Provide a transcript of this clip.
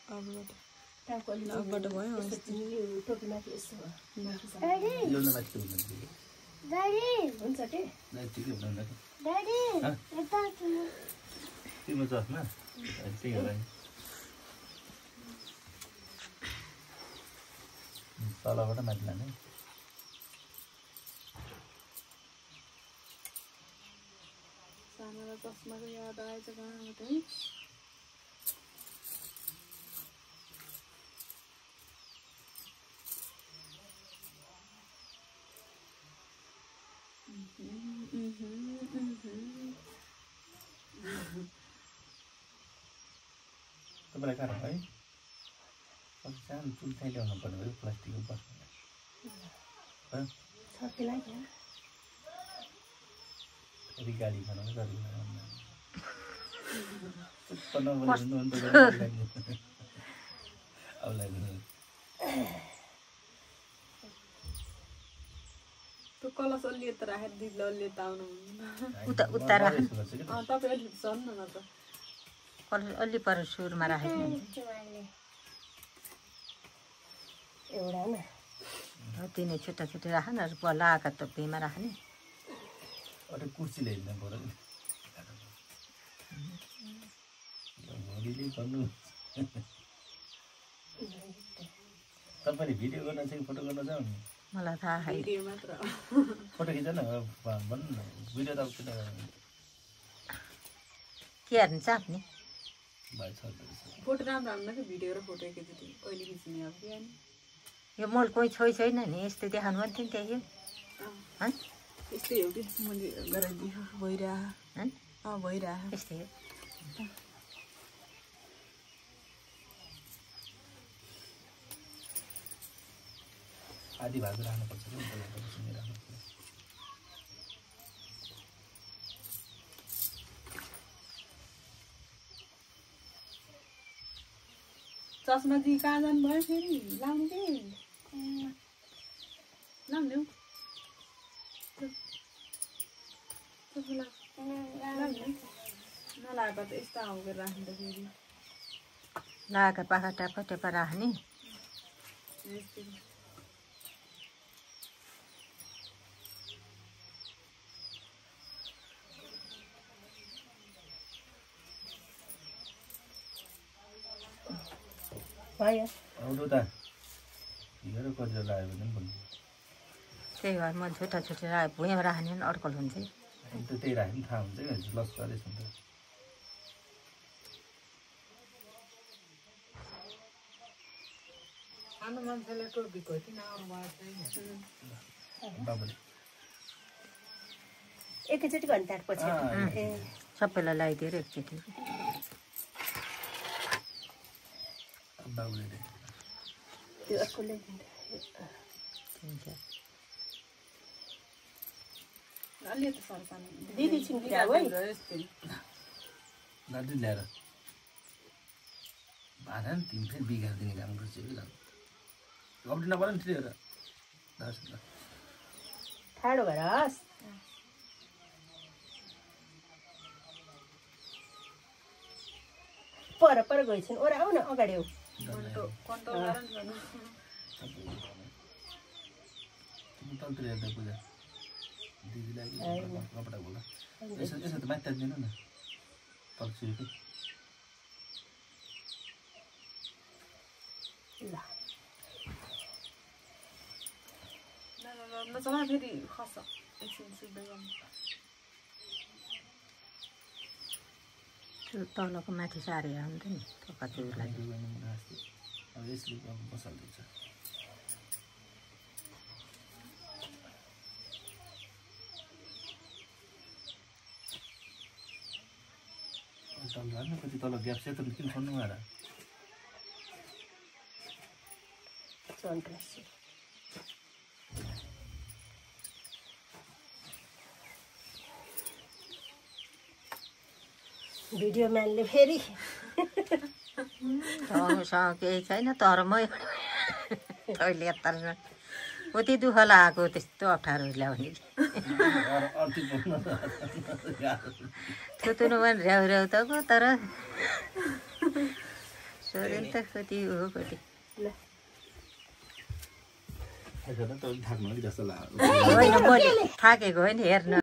अबबाट भयो टोपीमाथि यस्तो हुन्छ के तलबाट माथि लाने सानोलाई चस्माको याद आएछ कहाँबाट है तपाईँलाई कारण है सानो चुल चाहिँ ल्याउनु पर्ने भयो प्लास्टिकको बस्नु फेरि गाडी खानु गाडी त्यो कलश अलि यता राखेर दिदीले अलि यता आउनु उता राख तपाईँ अलि सर्नु न त कलश अलि पर सुरमा राखेको एउटा न तिनी छुट्टा छुट्टी राख न लगाएको त भुइँमा राख्ने अरे कुर्सी ल्याइदिनु पर्यो भन्नु तपाईँले भिडियो गर्न चाहिँ फोटो गर्न जाऊ नि मलाई थाहा छैन फोटो खिच न भन्नु न भिडियो त के हेर्नु चाप्ने फोटो राम्रो राम्रो कि भिडियो र फोटो एकैचोटि कहिले खिच्ने अब के यो मल कोही छैन नि यस्तो देखाउनु पनि थियो त्यही हो यस्तै हो कि मैले गराइदियो भइरह यस्तै हो आधी भाग राख्नुपर्छ कि चस्मा दिदी कहाँ जानुभयो फेरि लाउनु कि लाउने नलाएको त यस्तो हाउकेर राख्नु त फेरि लगाएको पाखा ट्याप्पा ट्याप्पा राख्ने आउनु त हिँडेर कतिवटा लाग्यो भने पनि त्यही भएर म छुट्टा छुट्टी राखेँ भुइँमा राख्ने पनि अड्कल हुन्छ त्यही राख्यो पनि थाहा हुन्छ कि लस गरेछ नि त सानो मान्छेले टोपीको किन बाबुले एकैचोटि घन्टापछि सबैलाई लगाइदिएर एकचोटि बाबुले त्यो अर्कोले अलि त सरकाने दिदी छिन्किरा हो दाजु ल्याएर भाडा नि तिमी फेरि बिगारिदिने काम गर्छ कि कम्ती नपऱ्यो नि थियो र ठाडो भएर हस् पर गएछन् ओरा आऊ न अगाडि आऊ तन्त्र हेर्दा पूजा दिदीलाई कपडा बोला यसो यसो त माथि दिनु न तल्छु कि नचला फेरि खस एकछिन सुत्दै गर्नु तलको माथि सारे हुन्थ्यो नि कतिलाई अब यसले बसाल्दैछ तल झर्न कति तल ग्याप सेतो किन खन्नु आएर भिडियो म्यानले फेरि सँग केही छैन तर म तैँले यता कति दुःख लागेको त्यस्तो अप्ठ्यारो ल्याउने थुतुनु पनि र्याउ र्याउ त तर छोरी नि त कति हो कति ल थाक्नु जस्तो लाग्यो होइन मैले थाकेको होइन हेर्न